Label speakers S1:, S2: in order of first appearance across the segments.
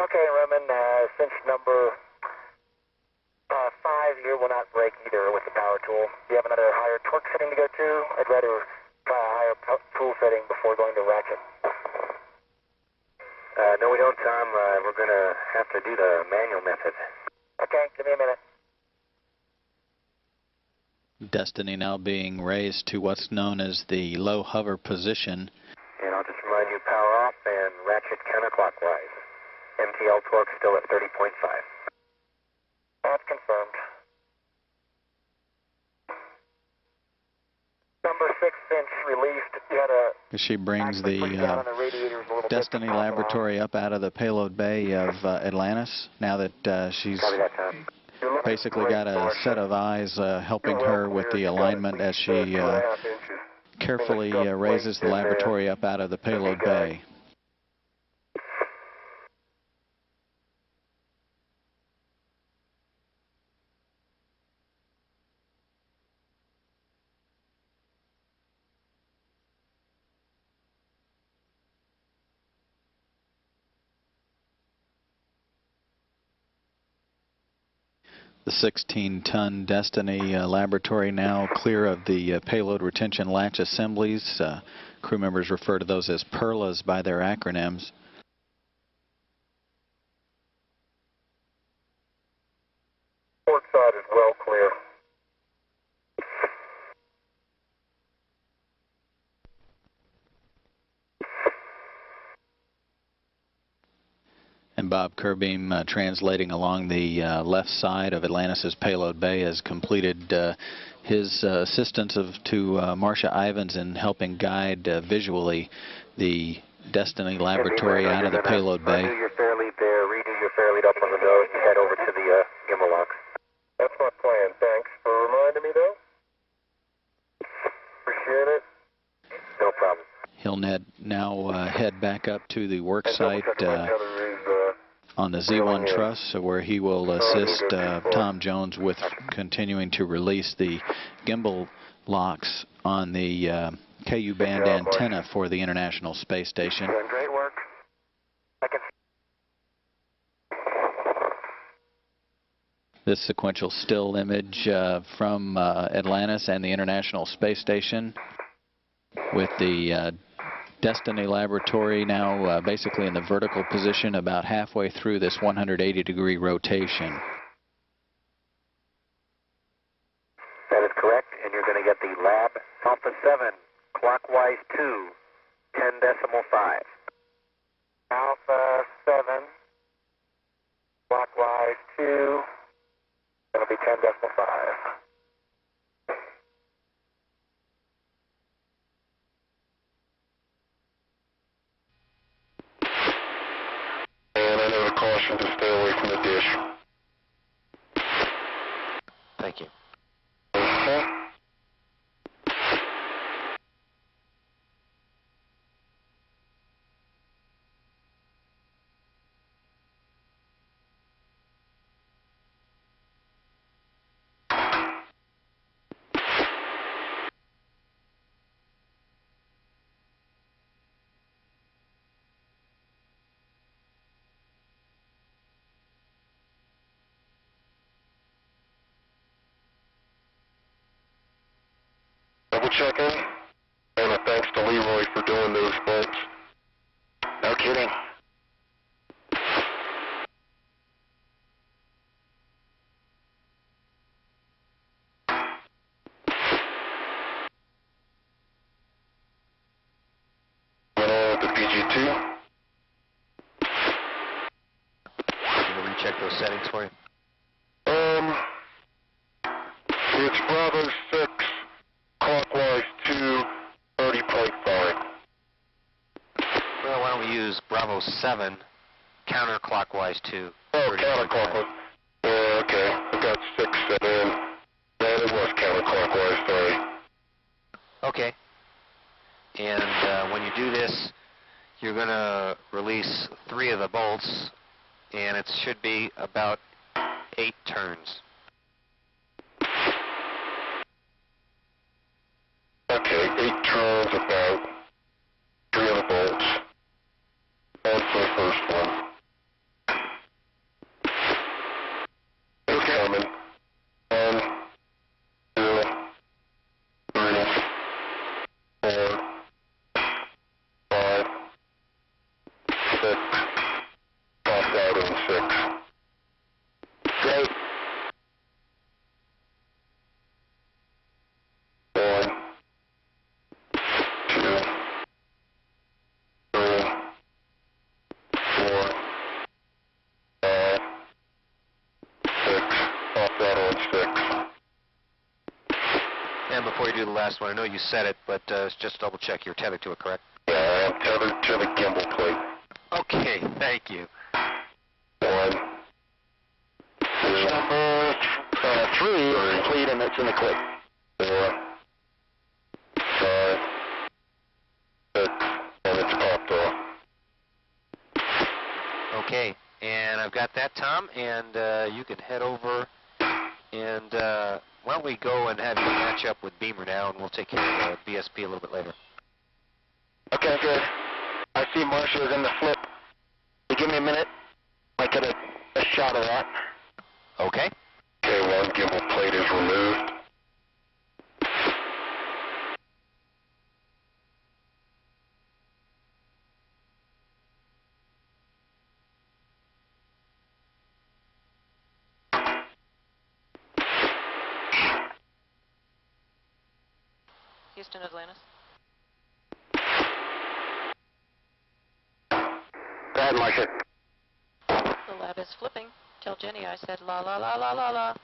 S1: Okay, Roman, cinch number 5 here will not break either with the power tool. Do you have another higher torque setting to go to? I'd rather try a higher tool setting before going to ratchet.
S2: No, we don't, Tom. We're going to have to do the manual method.
S1: Okay, give me a minute.
S3: Destiny now being raised to what's known as the low hover position.
S2: And I'll just remind you, power off and ratchet counterclockwise. MTL torque still at 30.5.
S1: That's confirmed. Number 6 cinch released. You had a...
S3: She brings the Destiny laboratory up out of the payload bay of Atlantis, now that she's basically got a set of eyes helping her with the alignment as she carefully raises the laboratory up out of the payload bay. The 16-ton Destiny laboratory now clear of the payload retention latch assemblies. Crew members refer to those as PERLAs by their acronyms.
S1: Port side is well clear.
S3: And Bob Kerbeam, translating along the left side of Atlantis' payload bay, has completed his assistance to Marcia Ivins in helping guide visually the Destiny laboratory out of the payload bay.
S2: Undo your fair lead there, redo your fair lead up on the nose, and head over to the gimbal locks.
S1: That's my plan. Thanks for reminding me, though. Appreciate it.
S2: No problem.
S3: He'll now head back up to the work site on the Z1 truss, where he will assist Tom Jones with continuing to release the gimbal locks on the KU band antenna for the International Space Station.
S1: Doing great work.
S3: This sequential still image from Atlantis and the International Space Station, with the Destiny laboratory now basically in the vertical position about halfway through this 180-degree rotation.
S2: That is correct, and you're going to get the lab Alpha 7 clockwise 2, 10.5.
S1: Alpha 7 clockwise 2. It'll be 10.5.
S2: Caution to stay away from the dish. Thank you. Checking, and a thanks to Leroy for doing those bolts. No kidding. The PG2.
S4: Can we recheck those settings for you?
S2: It's Bravo 6. Clockwise 2, 30.5.
S4: Well, why don't we use Bravo 7, counterclockwise 2.
S2: Oh, counterclockwise. Yeah, okay. I got 6 set in. Yeah, it was counterclockwise, sorry.
S4: Okay. And when you do this, you're going to release 3 of the bolts, and it should be about 8 turns.
S2: Okay, 8 turns, about 3 of the bolts. And for the first one. off throttle and 6.
S4: And before you do the last one, I know you said it, but just double check you're tethered to it, correct?
S2: Yeah, I am tethered to the gimbal plate.
S4: Okay, thank you.
S2: 1. Number 3 is complete and it's in the clip. 4. 5. 6. And it's popped off.
S4: Okay, and I've got that, Tom, and you can head over, and why don't we go and have you match up with Beamer now, and we'll take care of the BSP a little bit later.
S2: Okay, good. I see Marshall is in the flip. You give me a minute, I get a shot of that.
S4: Okay.
S2: Okay, 1 gimbal plate is removed.
S5: Houston, Atlantis.
S2: Go ahead, Marcia.
S5: The lab is flipping. Tell Jenny I said la la la la la la.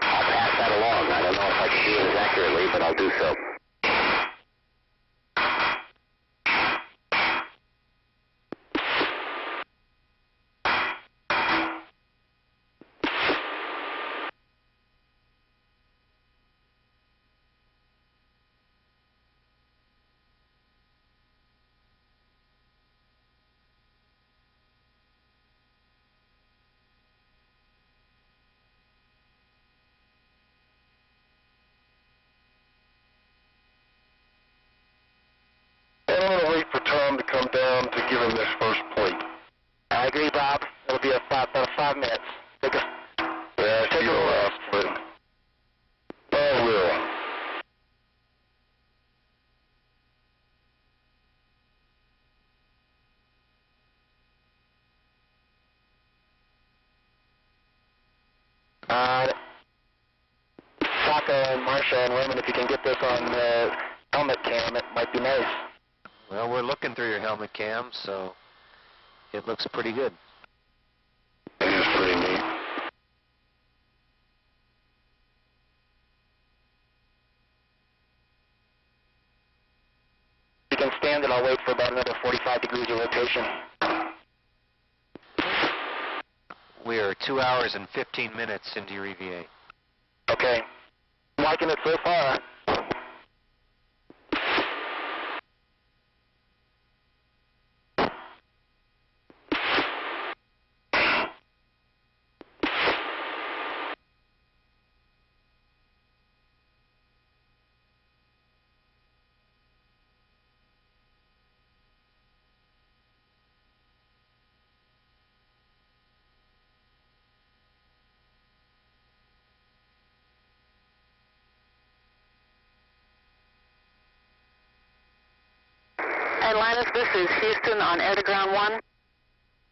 S2: I'll pass that along. I don't know if I can do it as accurately, but I'll do so. I'm going to wait for Tom to come down to give him this first plate. I agree, Bob. It'll be about 5 minutes. Take a last plate. I will. Taco and Marsha and Raymond, if you can get this on the helmet cam, it might be nice.
S4: Well, we're looking through your helmet cam, so it looks pretty good.
S2: It is pretty neat. You can stand it, I'll wait for about another 45 degrees of rotation.
S4: We are 2 hours and 15 minutes into your EVA.
S2: Okay. I'm liking it so far.
S6: Atlantis, this is Houston on air to ground 1.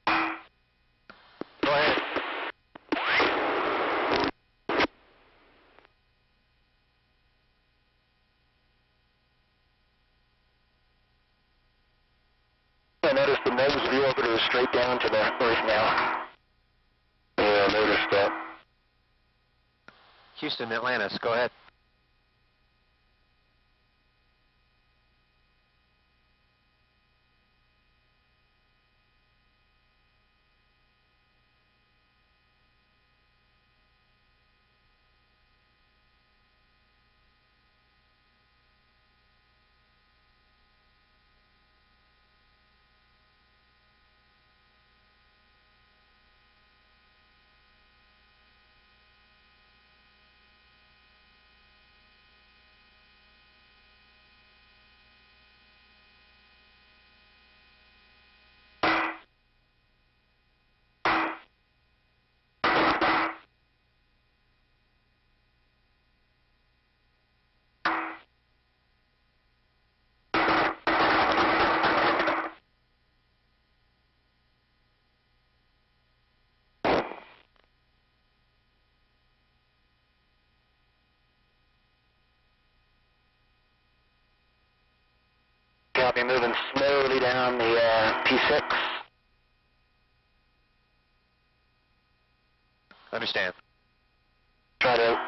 S4: Go ahead.
S2: I noticed the nose of the orbiter is straight down to the Earth now. Yeah, I noticed that.
S4: Houston, Atlantis, go ahead.
S2: Copy, moving slowly down the P6.
S4: Understand.
S2: Try to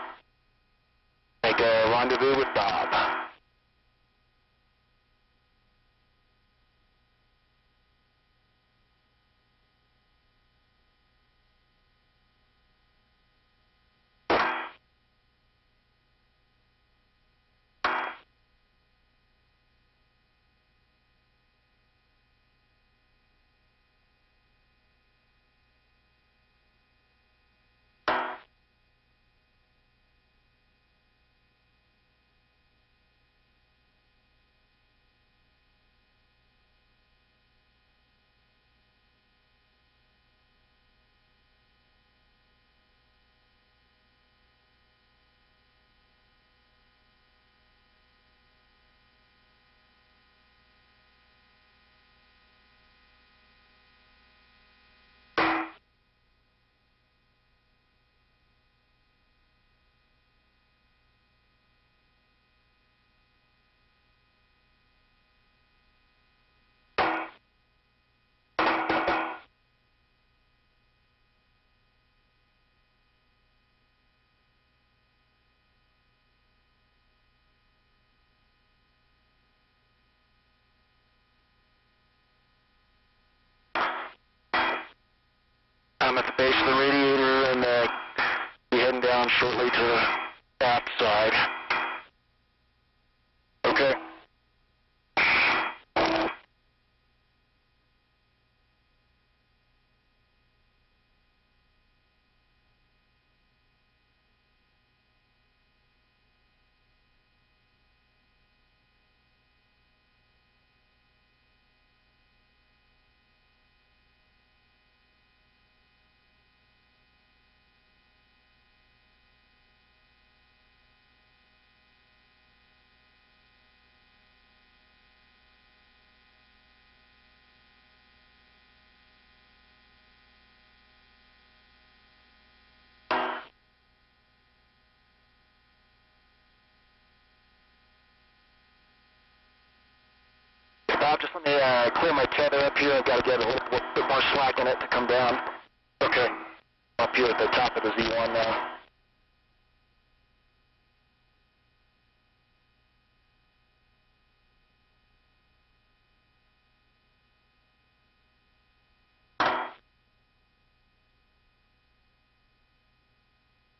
S2: make a rendezvous with Bob. I'm at the base of the radiator and be heading down shortly to the aft side. Okay. Bob, just let me clear my tether up here. I've got to get a little bit more slack in it to come down. Okay. Up here at the top of the Z1 now.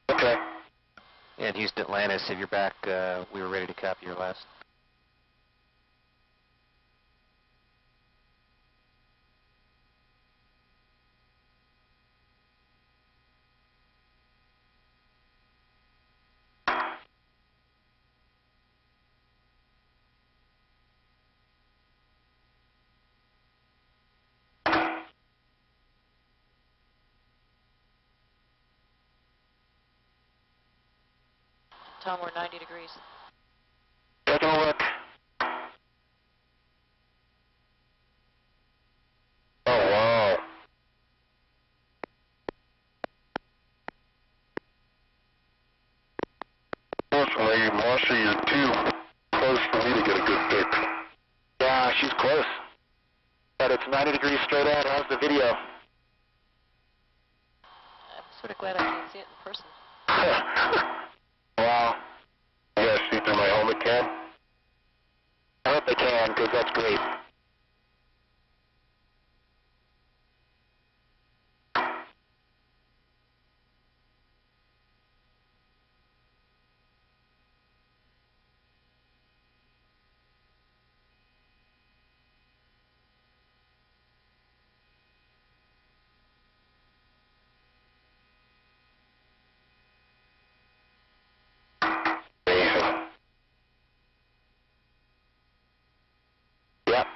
S2: Okay.
S4: And Houston Atlantis, if you're back, we were ready to copy your last.
S5: Tom, we're 90 degrees.
S2: Taking a look. Oh, wow. Unfortunately, Marcy is too close for me to get a good pic. Yeah, she's close. But it's 90 degrees straight out. How's the video?
S5: I'm sort of glad I can't see it in person.
S2: Wow. You guys see through my helmet cam? I hope they can, because that's great. Amazing. Yep.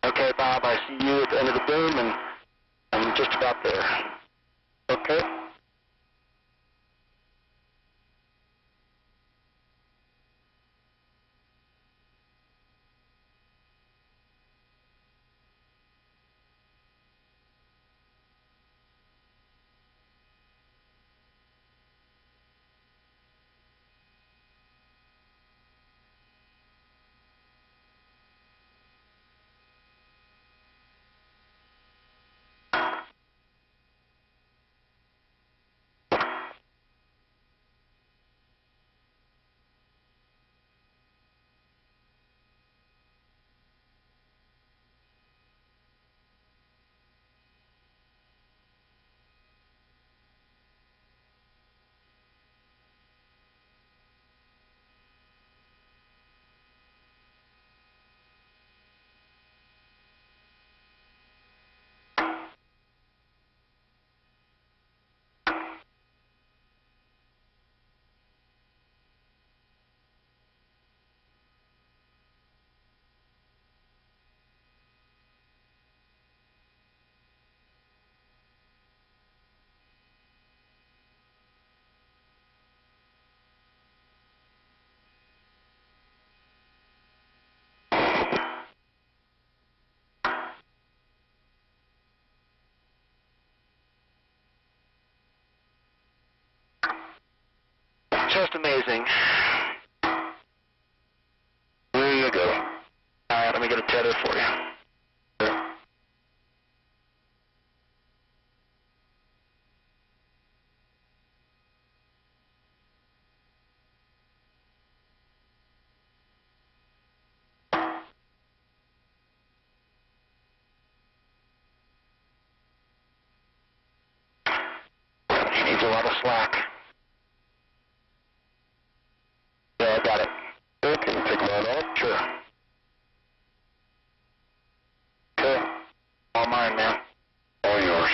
S2: Okay, Bob, I see you at the end of the boom, and I'm just about there. Okay. just amazing. There you go. All right, let me get a tether for you. He needs a lot of slack. Yeah, I got it. Good. Can you take mine off? Sure. Okay. All mine, man. All yours.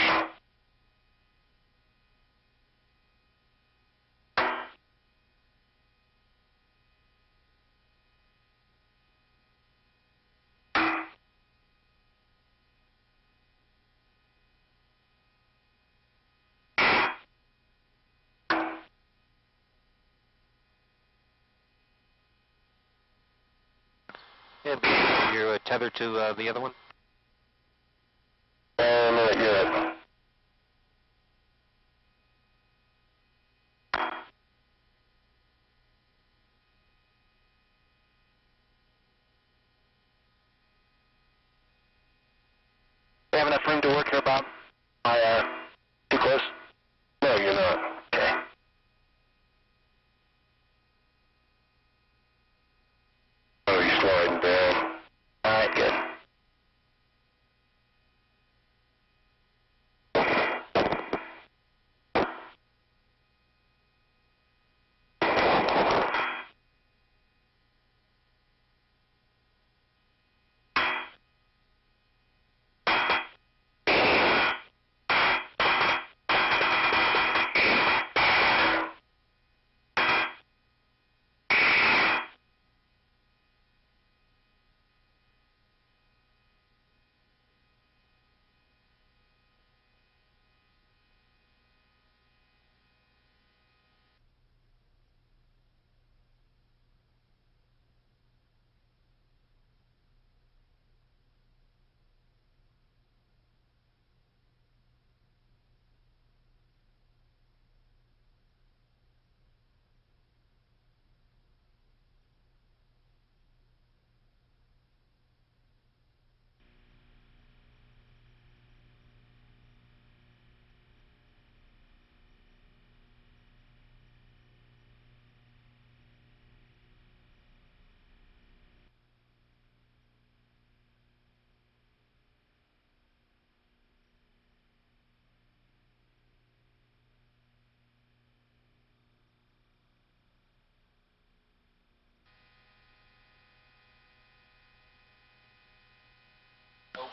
S4: Yeah, you're tethered to the other one?
S2: Not yet. You have enough room to work here, Bob? Too close? No, you're not. Okay. Oh, you're sliding down. All right, good.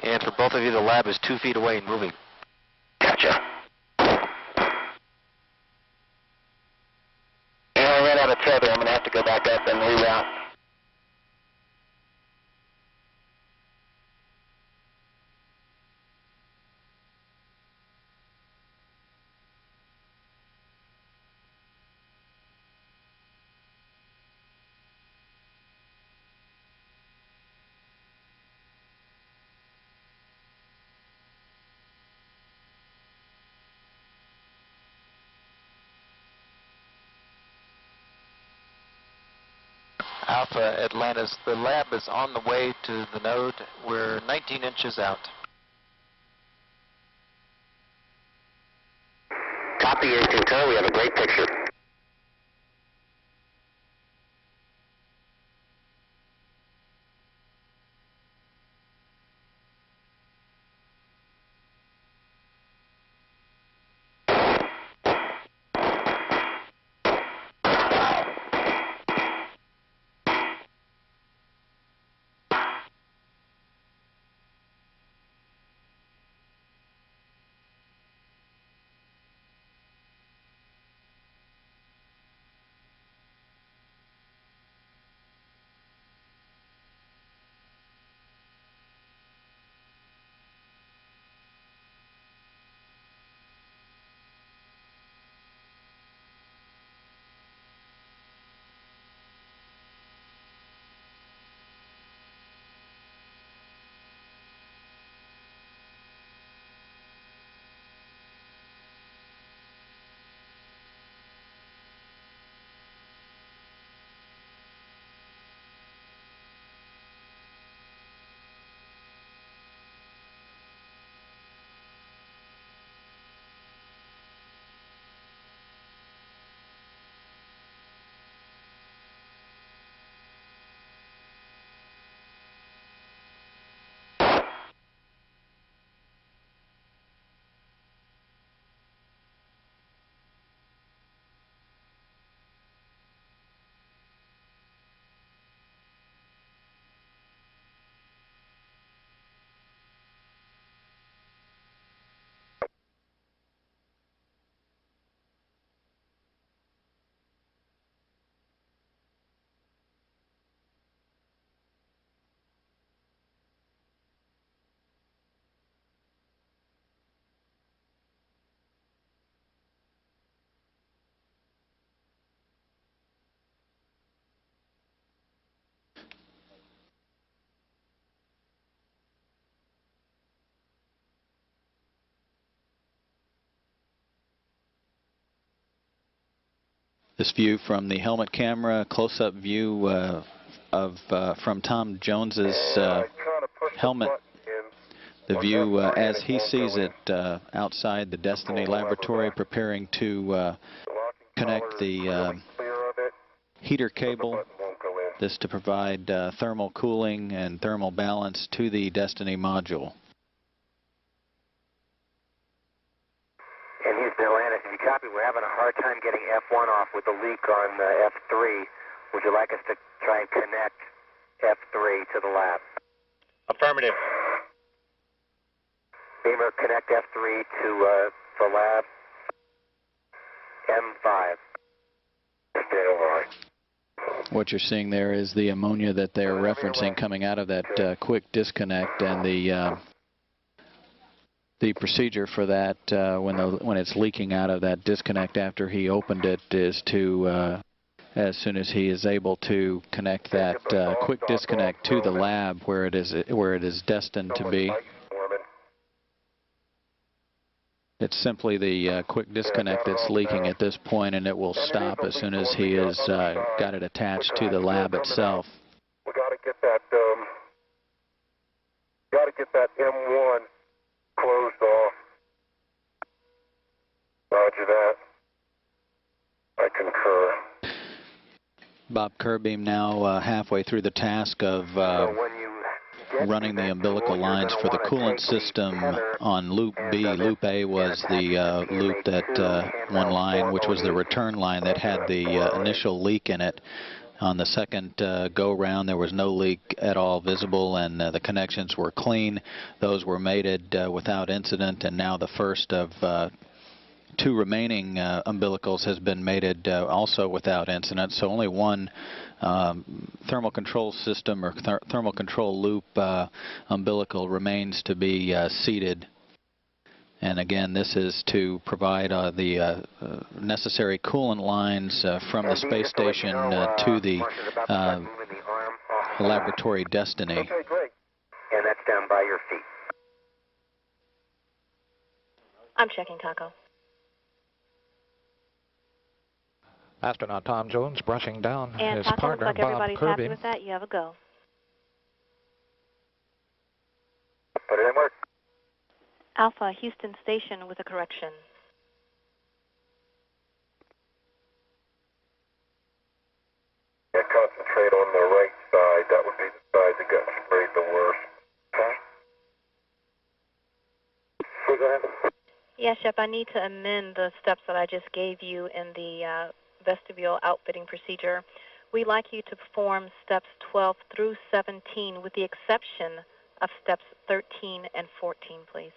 S4: And for both of you, the lab is 2 feet away and moving.
S2: Gotcha. And I ran out of tether. I'm going to have to go back up and reroute.
S7: Alpha Atlantis, the lab is on the way to the node. We're 19 inches out.
S2: Copy 18 we have a great picture.
S3: This view from the helmet camera, close-up view from Tom Jones's helmet. The view as he sees it outside the Destiny laboratory, preparing to connect the heater cable. This to provide thermal cooling and thermal balance to the Destiny module.
S1: And Houston Atlantis, if you copy, we're having a hard time getting F1 off with the leak on F3. Would you like us to try and connect F3 to the lab?
S2: Affirmative.
S1: Beamer, connect F3 to the lab. M5. Stay over.
S3: What you're seeing there is the ammonia that they're referencing coming out of that quick disconnect, and the procedure for that when it's leaking out of that disconnect after he opened it is to as soon as he is able to connect that quick disconnect to the lab where it is destined to be. It's simply the quick disconnect that's leaking at this point, and it will stop as soon as he has got it attached to the lab itself.
S2: We got to get that M1 closed off. Roger that. I concur.
S3: Bob Kerbeam now halfway through the task of running the umbilical lines for the coolant system on Loop B. Loop A was the loop that one line, which was the return line that had the initial leak in it. On the second go-round, there was no leak at all visible, and the connections were clean. Those were mated without incident, and now the first of two remaining umbilicals has been mated also without incident. So only one thermal control system or thermal control loop umbilical remains to be seated. And again, this is to provide the necessary coolant lines from the space station to the laboratory Destiny.
S1: Okay, great. And that's down by your feet.
S5: I'm checking, Taco.
S8: Astronaut Tom Jones brushing down
S5: And
S8: his
S5: Taco,
S8: partner,
S5: looks like
S8: Bob
S5: everybody's happy
S8: Kerbeam.
S5: with that. You have a go.
S1: Put it in work.
S5: Alpha, Houston Station with a correction.
S2: Yeah, concentrate on the right side. That would be the side that got sprayed the worst.
S1: Okay. Okay, go ahead.
S5: Yes, Shep, I need to amend the steps that I just gave you in the vestibule outfitting procedure. We'd like you to perform steps 12 through 17 with the exception of steps 13 and 14, please.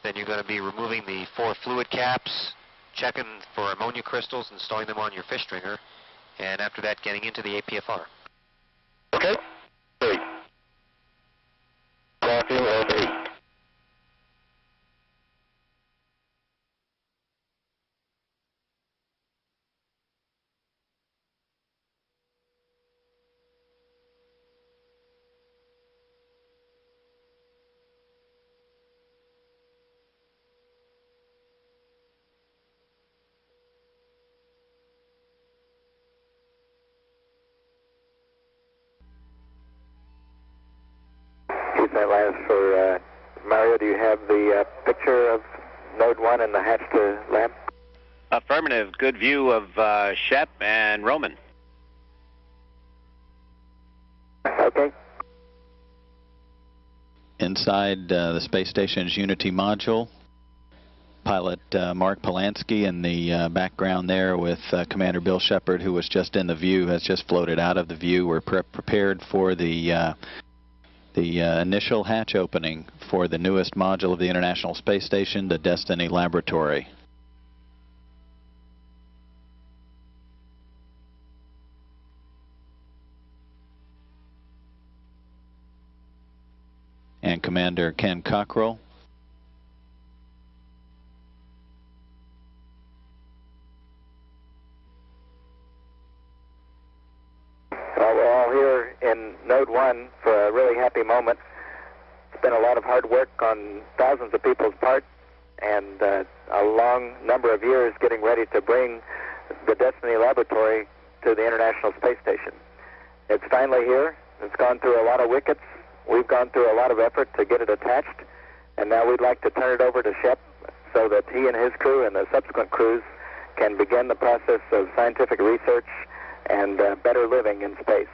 S4: Then you're going to be removing the 4 fluid caps, checking for ammonia crystals and stowing them on your fish stringer, and after that getting into the APFR.
S2: Okay. 3. Clocking of 8.
S1: Houston Atlantis for Mario. Do you have the picture of Node 1 and the hatch to lab?
S9: Affirmative. Good view of Shep and Roman.
S1: Okay.
S3: Inside the space station's Unity module, pilot Mark Polanski in the background there with Commander Bill Shepard, who was just in the view, has just floated out of the view. We're prepared for the initial hatch opening for the newest module of the International Space Station, the Destiny Laboratory. And Commander Ken Cockrell.
S1: Well, we're all here in Node 1 for a really happy moment. It's been a lot of hard work on thousands of people's part and a long number of years getting ready to bring the Destiny Laboratory to the International Space Station. It's finally here. It's gone through a lot of wickets. We've gone through a lot of effort to get it attached, and now we'd like to turn it over to Shep so that he and his crew and the subsequent crews can begin the process of scientific research and better living in space.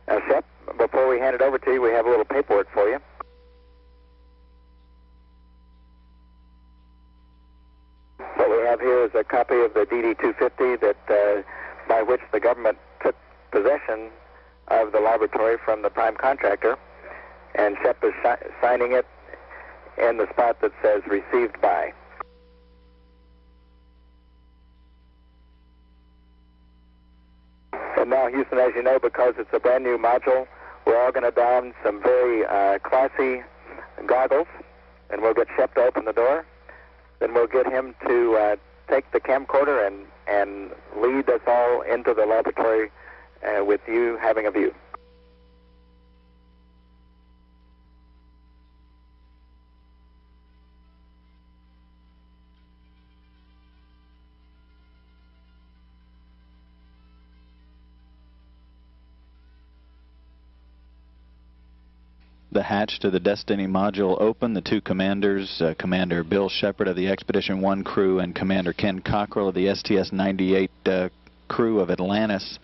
S1: Now, Shep, before we hand it over to you, we have a little paperwork for you. What we have here is a copy of the DD-250 that, by which the government took possession of the laboratory from the prime contractor, and Shep is signing it in the spot that says received by. And now, Houston, as you know, because it's a brand new module, we're all going to don some very classy goggles, and we'll get Shep to open the door. Then we'll get him to take the camcorder and lead us all into the laboratory with you having a view.
S3: The hatch to the Destiny module open. The two commanders, Commander Bill Shepard of the Expedition 1 crew and Commander Ken Cockrell of the STS-98 crew of Atlantis,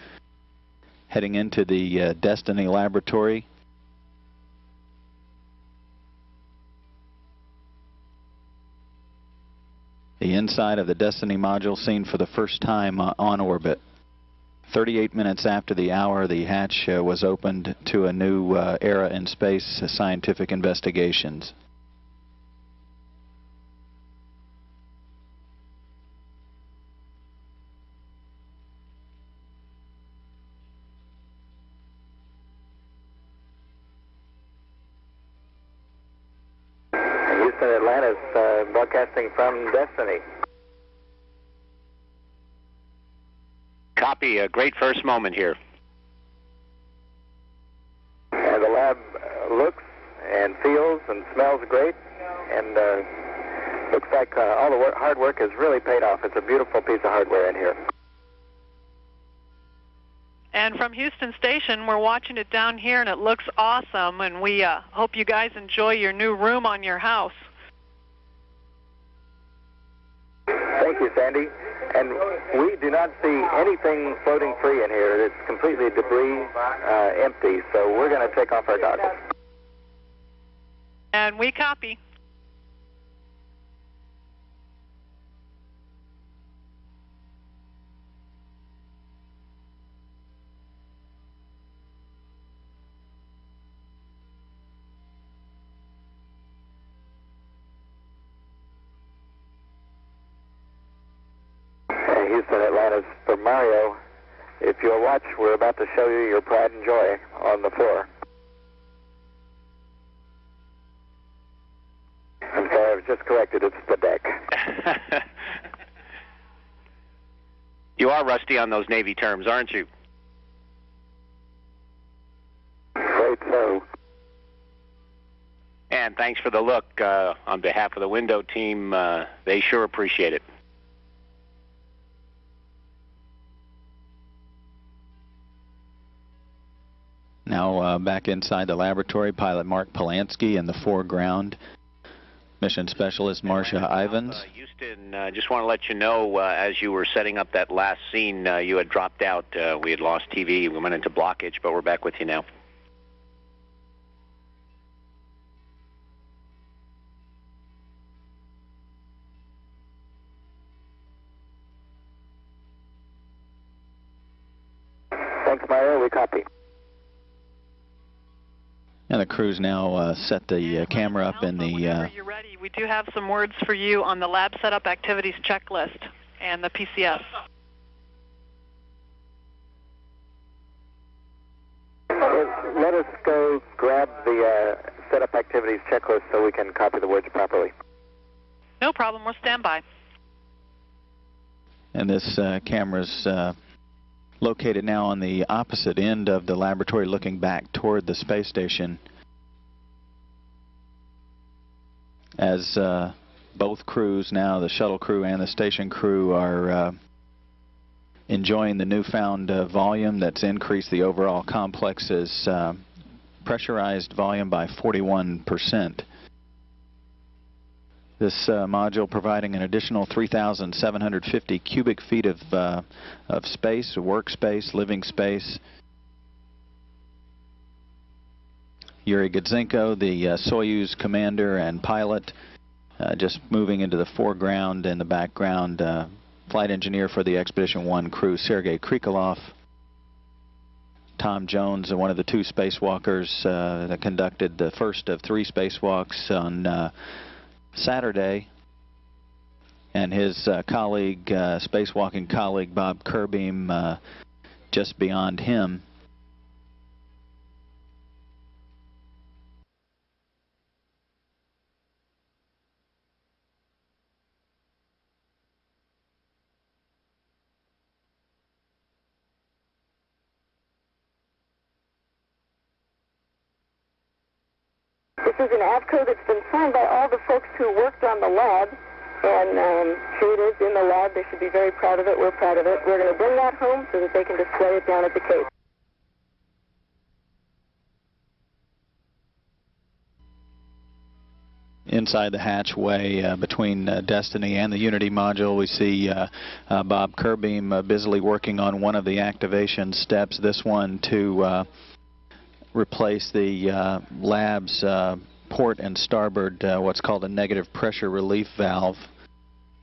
S3: heading into the Destiny laboratory. The inside of the Destiny module seen for the first time on orbit. 38 minutes after the hour, the hatch was opened to a new era in space scientific investigations.
S1: Houston, Atlantis, broadcasting from Destiny.
S9: Copy. A great first moment here.
S1: The lab looks and feels and smells great, and looks like all the hard work has really paid off. It's a beautiful piece of hardware in here.
S10: And from Houston Station, we're watching it down here, and it looks awesome, and we hope you guys enjoy your new room on your house.
S1: Thank you, Sandy. And we do not see anything floating free in here. It's completely debris, empty, so we're going to take off our goggles.
S10: And we copy.
S1: Houston, Atlantis, for Mario, if you'll watch, we're about to show you your pride and joy on the floor. I'm sorry, I was just corrected. It's the deck.
S9: You are rusty on those Navy terms, aren't you?
S1: Afraid so.
S9: And thanks for the look. On behalf of the window team, they sure appreciate it.
S3: Now back inside the laboratory, pilot Mark Polanski in the foreground, mission specialist Marcia Ivins.
S9: Houston, just want to let you know, as you were setting up that last scene, you had dropped out. We had lost TV. We went into blockage, but we're back with you now.
S1: Thanks, Mario. We copy.
S3: And the crew's now set the camera up in the...
S10: Whenever you're ready, we do have some words for you on the lab setup activities checklist and the PCS.
S1: Let us go grab the setup activities checklist so we can copy the words properly.
S10: No problem. We'll stand by.
S3: And this camera's located now on the opposite end of the laboratory, looking back toward the space station, as both crews now, the shuttle crew and the station crew, are enjoying the newfound volume that's increased the overall complex's pressurized volume by 41%. This module providing an additional 3,750 cubic feet of space, workspace, living space. Yuri Gudzenko, the Soyuz commander and pilot, just moving into the foreground. In the background, flight engineer for the Expedition 1 crew, Sergei Krikalev. Tom Jones, one of the two spacewalkers that conducted the first of 3 spacewalks on Saturday, and his colleague, spacewalking colleague Bob Kerbeam, just beyond him.
S11: This is an AVCO that's been signed by all the folks who worked on the lab, and here it is in the lab. They should be very proud of it. We're proud of it. We're going to bring that home so that they can display it down at the Cape.
S3: Inside the hatchway between Destiny and the Unity module, we see Bob Kerbeam busily working on one of the activation steps, this one to replace the lab's port and starboard, what's called a negative pressure relief valve.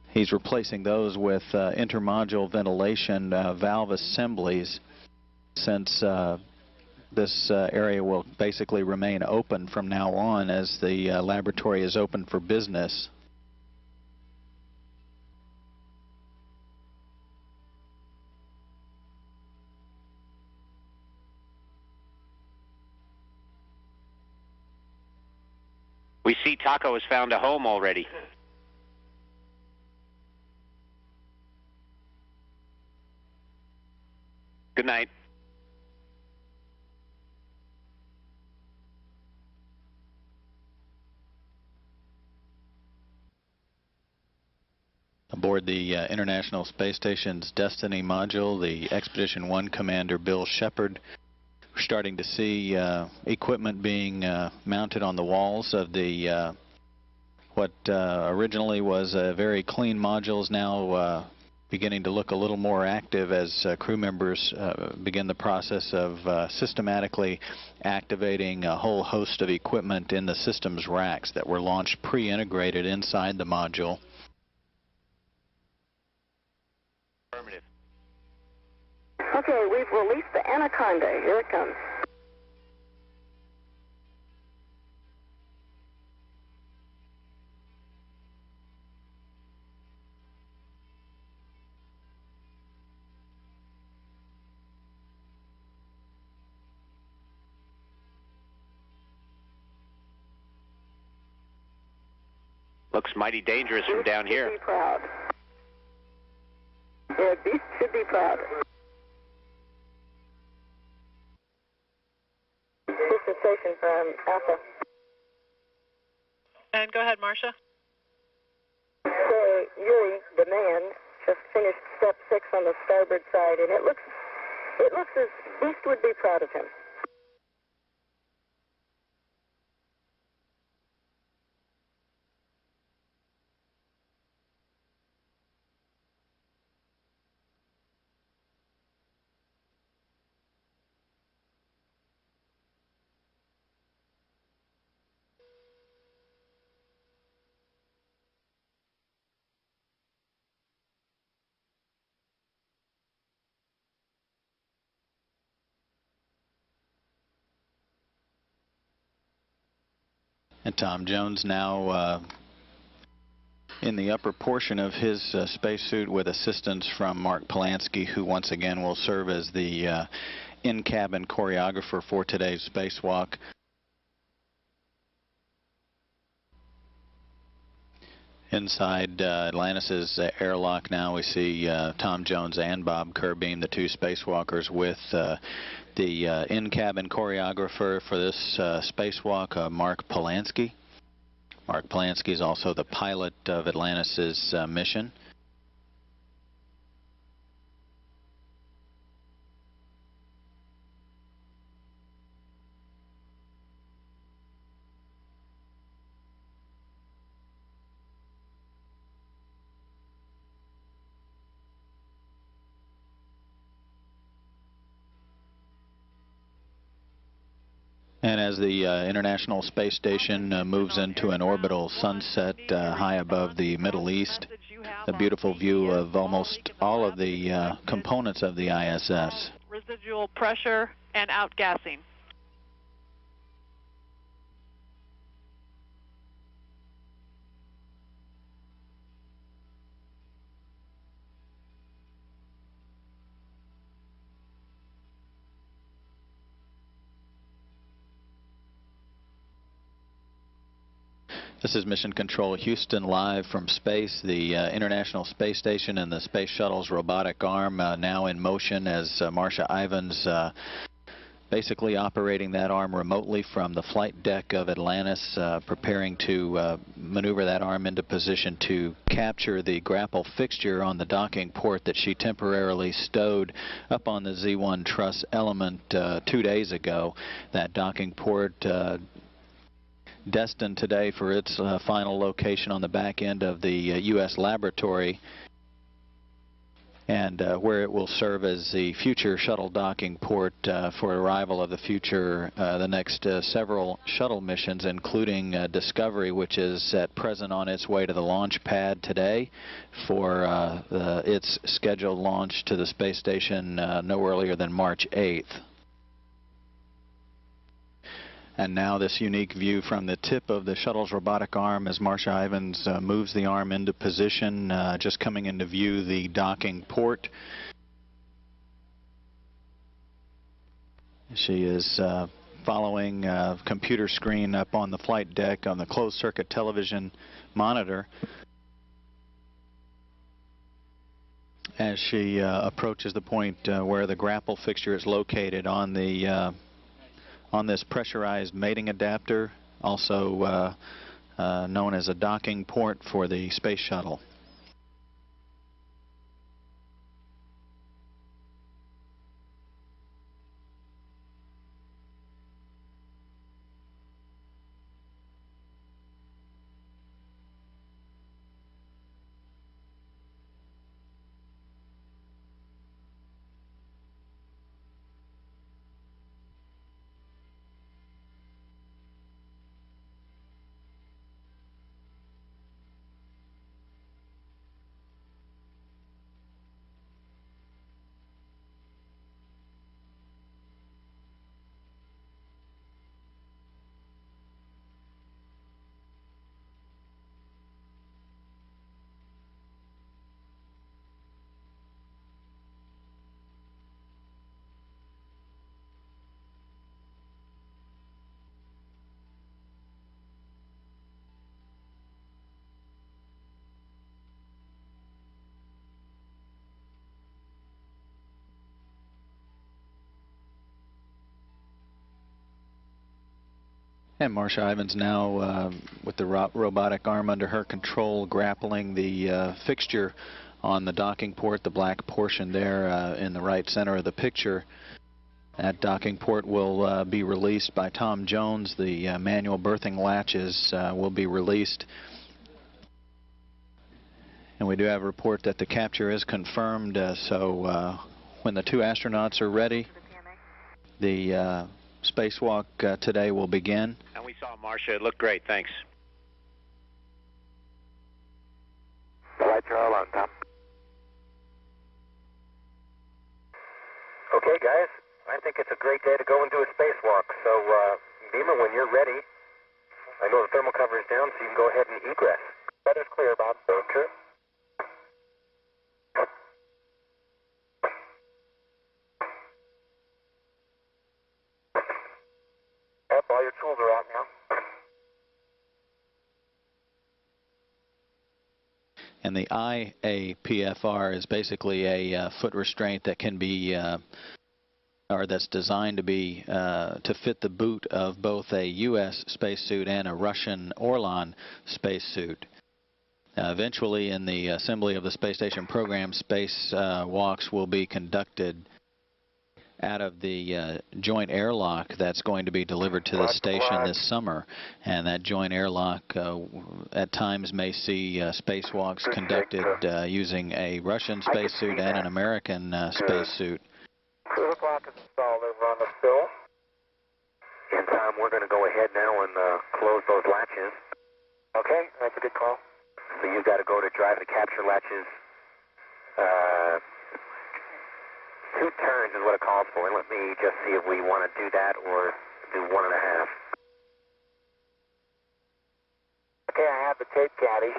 S3: He's replacing those with intermodule ventilation valve assemblies, since this area will basically remain open from now on as the laboratory is open for business.
S9: We see Taco has found a home already. Good night.
S3: Aboard the International Space Station's Destiny module, the Expedition 1 commander Bill Shepard. We're starting to see equipment being mounted on the walls of the what originally was a very clean module is now beginning to look a little more active as crew members begin the process of systematically activating a whole host of equipment in the systems racks that were launched pre-integrated inside the module.
S9: Affirmative.
S11: Okay, we've released the Anaconda. Here it comes.
S9: Looks mighty dangerous from down here.
S11: Be proud. Yeah, Beast should be proud. Houston Station from Alpha.
S10: And go ahead, Marcia.
S11: So, Yuri, the man, just finished step 6 on the starboard side, and it looks as Beast would be proud of him.
S3: And Tom Jones now in the upper portion of his spacesuit with assistance from Mark Polanski, who once again will serve as the in-cabin choreographer for today's spacewalk. Inside Atlantis' airlock now, we see Tom Jones and Bob Kerbeam, the two spacewalkers, with the in-cabin choreographer for this spacewalk, Mark Polanski. Mark Polanski is also the pilot of Atlantis' mission. And as the International Space Station moves into an orbital sunset high above the Middle East, a beautiful view of almost all of the components of the ISS.
S10: Residual pressure and outgassing.
S3: This is Mission Control Houston live from space. The International Space Station and the Space Shuttle's robotic arm now in motion as Marcia Ivins basically operating that arm remotely from the flight deck of Atlantis, preparing to maneuver that arm into position to capture the grapple fixture on the docking port that she temporarily stowed up on the Z1 truss element 2 days ago. That docking port destined today for its final location on the back end of the U.S. laboratory, and where it will serve as the future shuttle docking port for arrival of the future, the next several shuttle missions, including Discovery, which is at present on its way to the launch pad today for its scheduled launch to the space station no earlier than March 8th. And now this unique view from the tip of the shuttle's robotic arm as Marcia Ivins moves the arm into position, just coming into view the docking port. She is following a computer screen up on the flight deck on the closed circuit television monitor as she approaches the point where the grapple fixture is located on the on this pressurized mating adapter, also known as a docking port for the space shuttle. And Marcia Ivins now with the robotic arm under her control, grappling the fixture on the docking port, the black portion there in the right center of the picture. That docking port will be released by Tom Jones. The manual berthing latches will be released. And we do have a report that the capture is confirmed, so when the two astronauts are ready, the spacewalk today will begin.
S9: And we saw Marcia. It looked great. Thanks.
S1: The lights are all on, Tom. Okay, guys. I think it's a great day to go and do a spacewalk. So, Beamer, when you're ready,
S2: I know the thermal cover is down, so you can go ahead and egress. That is clear, Bob. Okay. Yep, all your tools are out now.
S3: And the IAPFR is basically a foot restraint that can be, or that's designed to be, to fit the boot of both a U.S. spacesuit and a Russian Orlan spacesuit. Eventually, in the assembly of the space station program, space walks will be conducted out of the joint airlock that's going to be delivered to the station this summer. And that joint airlock at times may see spacewalks conducted using a Russian spacesuit and an American spacesuit.
S2: Cruise lock is installed over on the sill. And Tom, we're going to go ahead now and close those latches. Okay, that's a good call. So you've got to go to drive the capture latches. 2 turns is what it calls for. Let me just see if we want to do that or do 1.5. Okay, I have the tape caddy.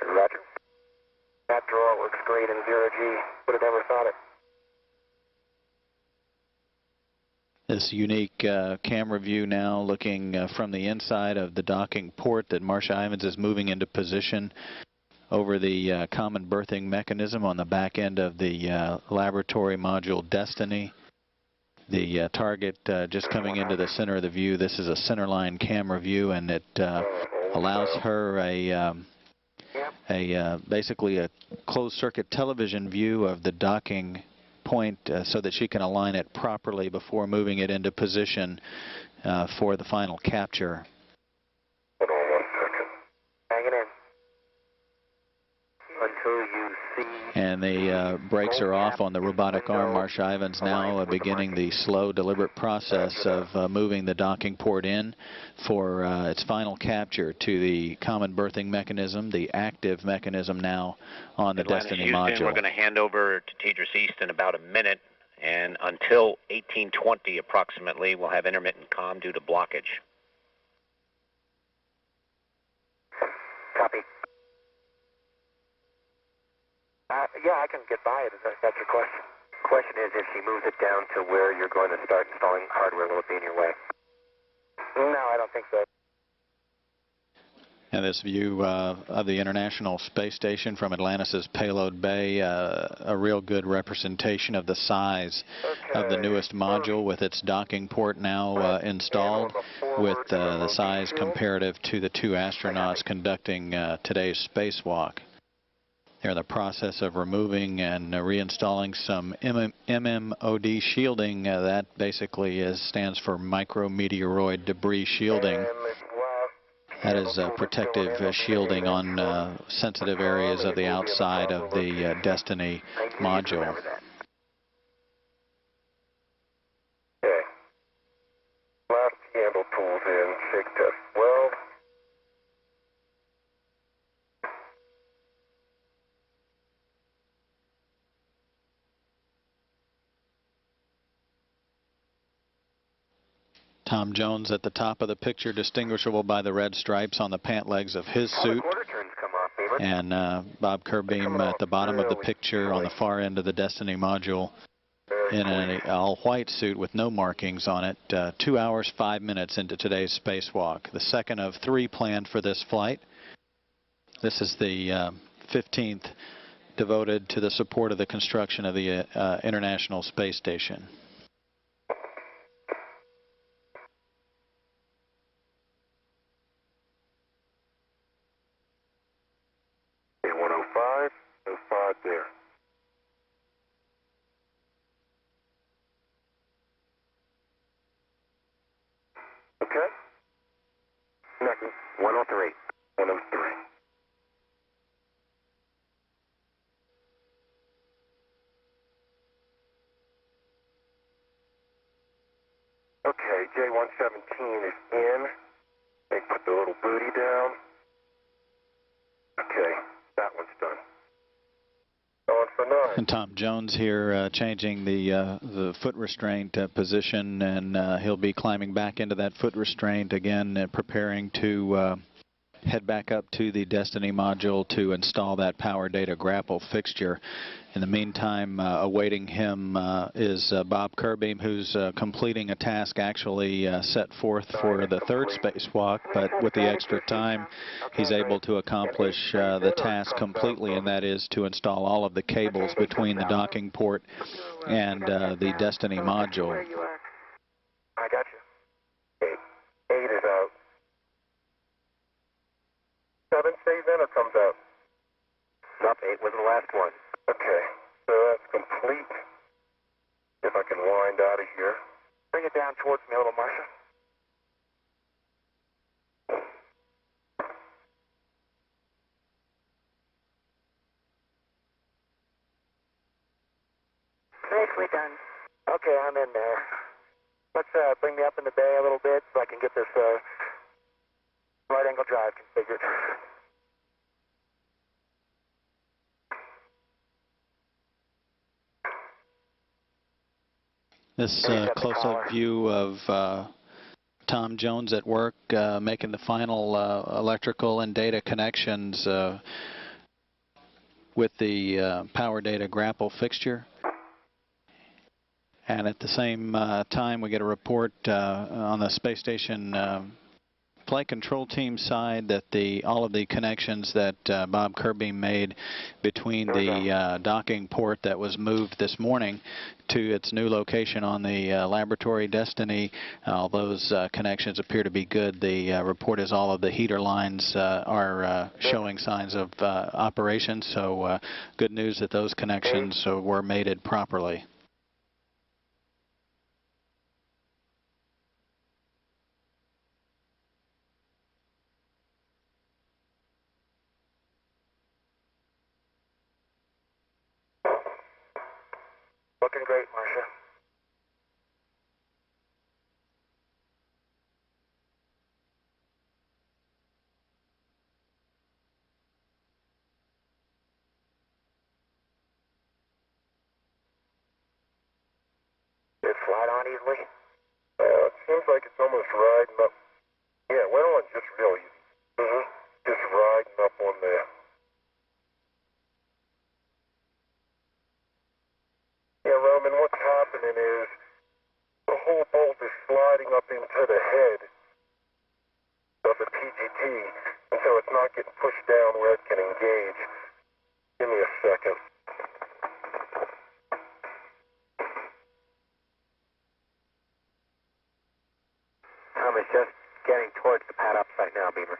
S2: Roger. That draw looks great in 0G. Would have never thought it.
S3: This unique camera view now looking from the inside of the docking port that Marcia Ivins is moving into position over the common berthing mechanism on the back end of the laboratory module Destiny. The target just coming into the center of the view. This is a centerline camera view, and it allows her basically a closed circuit television view of the docking point so that she can align it properly before moving it into position for the final capture.
S2: Hold on 1 second. Hang it in. Until you see.
S3: And the brakes are off on the robotic arm. Marcia Ivins now beginning the slow, deliberate process of moving the docking port in for its final capture to the common berthing mechanism, the active mechanism now on the
S9: Atlantis
S3: Destiny
S9: Houston,
S3: module.
S9: We're going to hand over to Tidris East in about a minute, and until 1820 approximately, we'll have intermittent comm due to blockage.
S2: Copy. Yeah, I can get by it. That's your question. Question is, if she moves it down to where you're going to start installing hardware, will it be in your way? No, I don't think so.
S3: And this view of the International Space Station from Atlantis' payload bay, a real good representation of the size of the newest module with its docking port now installed, with the size comparative to the 2 astronauts conducting today's spacewalk. They're in the process of removing and reinstalling some MMOD shielding. That basically stands for micrometeoroid debris shielding. That is protective shielding on sensitive areas of the outside of the Destiny module.
S2: Okay. Last handle pulls in, shake test 12.
S3: Tom Jones at the top of the picture, distinguishable by the red stripes on the pant legs of his suit. And Bob Kerbeam at the bottom of the picture on the far end of the Destiny module in an all-white suit with no markings on it. 2 hours, 5 minutes into today's spacewalk. The second of 3 planned for this flight. This is the 15th devoted to the support of the construction of the International Space Station.
S2: There. Okay. Nothing. 103. 103. Okay, J117 is in. They put the little booty down. Okay, that one's done. Going for 9.
S3: And Tom Jones here changing the foot restraint position, and he'll be climbing back into that foot restraint again, preparing to head back up to the Destiny module to install that power data grapple fixture. In the meantime, awaiting him is Bob Kirby, who's completing a task actually set forth for the third spacewalk, but with the extra time, he's able to accomplish the task completely, and that is to install all of the cables between the docking port and the Destiny module.
S2: I got you. 8 is out. 7 stays in or comes out?
S1: Nope, 8 was the last one.
S2: Okay, so that's complete. If I can wind out of here.
S1: Bring it down towards me a little, Marcia.
S11: Nicely done.
S1: Okay, I'm in there. Let's bring me up in the bay a little bit so I can get this right angle drive configured.
S3: This close-up view of Tom Jones at work, making the final electrical and data connections with the power data grapple fixture. And at the same time, we get a report on the space station flight control team side that all of the connections that Bob Kirby made between the docking port that was moved this morning to its new location on the laboratory Destiny, all those connections appear to be good. The report is all of the heater lines are showing signs of operation, so good news that those connections were mated properly.
S1: Looking great, Marcia.
S2: Did it slide on easily? It seems like it's almost riding up. Yeah, it went on just real easy. Just riding up on there. Yeah, Roman, what's happening is the whole bolt is sliding up into the head of the PGT, and so it's not getting pushed down where it can engage. Give me a second.
S1: Tom is just getting towards the pad up site now, Beaver.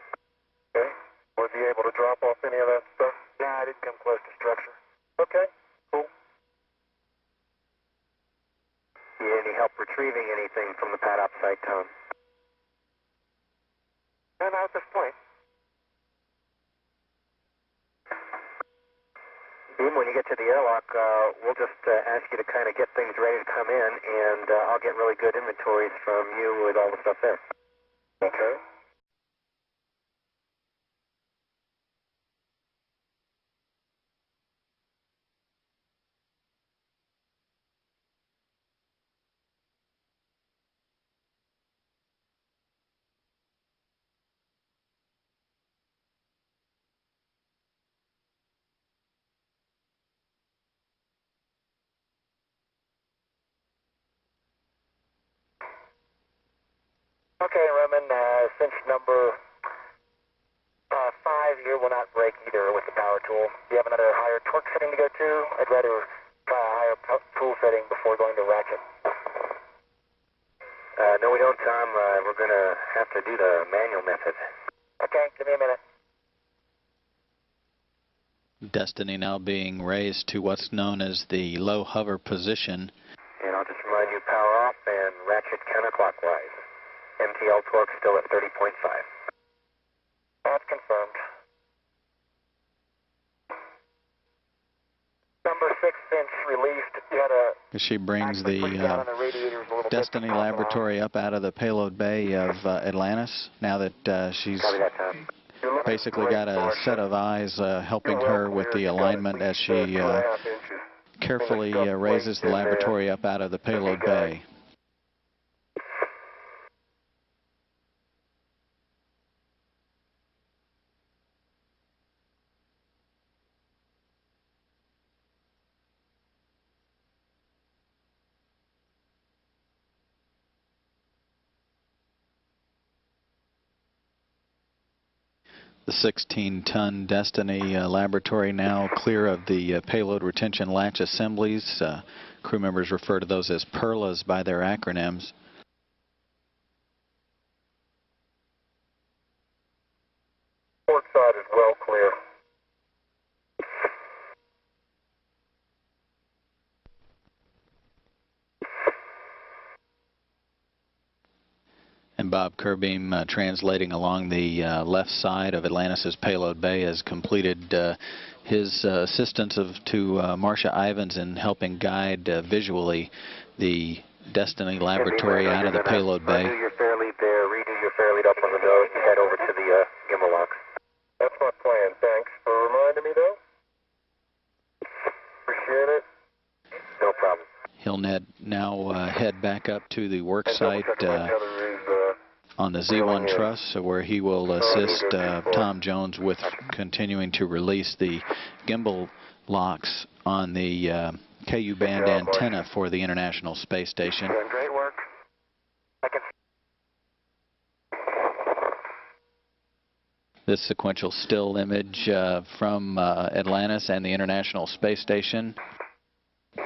S2: Okay. Was he able to drop off any of that stuff?
S1: Nah, I didn't come close to structure.
S2: Okay, cool.
S1: You need any help retrieving anything from the pad up site, Tom? No, not at this point. Beam, when you get to the airlock, we'll just ask you to kind of get things ready to come in, and I'll get really good inventories from you with all the stuff there.
S2: Okay.
S1: Okay, Roman, cinch number 5 here will not break either with the power tool. Do you have another higher torque setting to go to? I'd rather try a higher tool setting before going to ratchet. No, we don't, Tom. We're going to have to do the manual method. Okay, give me a minute.
S3: Destiny now being raised to what's known as the low hover position.
S1: And I'll just remind you, power off and ratchet counterclockwise. MTL torque still at 30.5. That's confirmed. Number 6 cinch released. You had a...
S3: She brings the Destiny laboratory up out of the payload bay of Atlantis, now that she's basically got a set of eyes helping her with the alignment as she carefully raises the laboratory up out of the payload bay. The 16-ton Destiny laboratory now clear of the payload retention latch assemblies. Crew members refer to those as PERLAs by their acronyms.
S2: Port side is well clear.
S3: And Bob Kerbeam, translating along the left side of Atlantis' payload bay, has completed his assistance to Marcia Ivins in helping guide visually the Destiny laboratory out of the payload bay.
S2: Redo your fair lead there, redo your fair lead up on the nose, and head over to the gimbal locks. That's my plan. Thanks for reminding me, though. Appreciate it. No problem.
S3: He'll now head back up to the work site on the Z1 truss, where he will assist Tom Jones with continuing to release the gimbal locks on the KU band antenna for the International Space Station.
S2: Doing great work.
S3: This sequential still image from Atlantis and the International Space Station,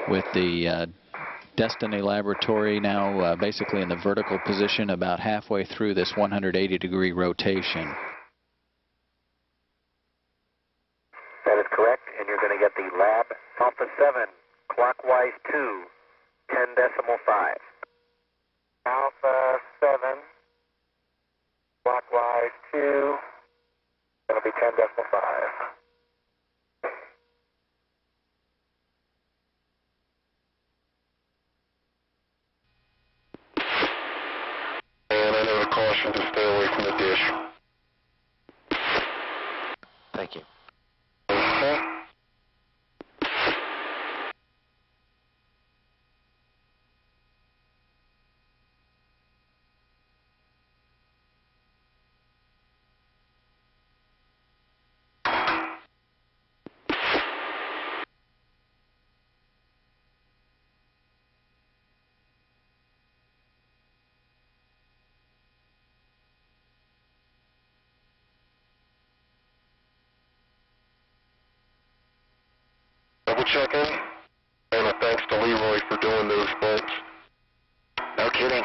S3: with the Destiny laboratory now basically in the vertical position about halfway through this 180-degree rotation.
S1: That is correct, and you're going to get the lab Alpha 7, clockwise 2, 10.5.
S2: Alpha 7, clockwise 2, that'll be 10.5. Caution to stay away from the dish.
S4: Thank you.
S2: Double check in, and a thanks to Leroy for doing those bolts.
S9: No kidding.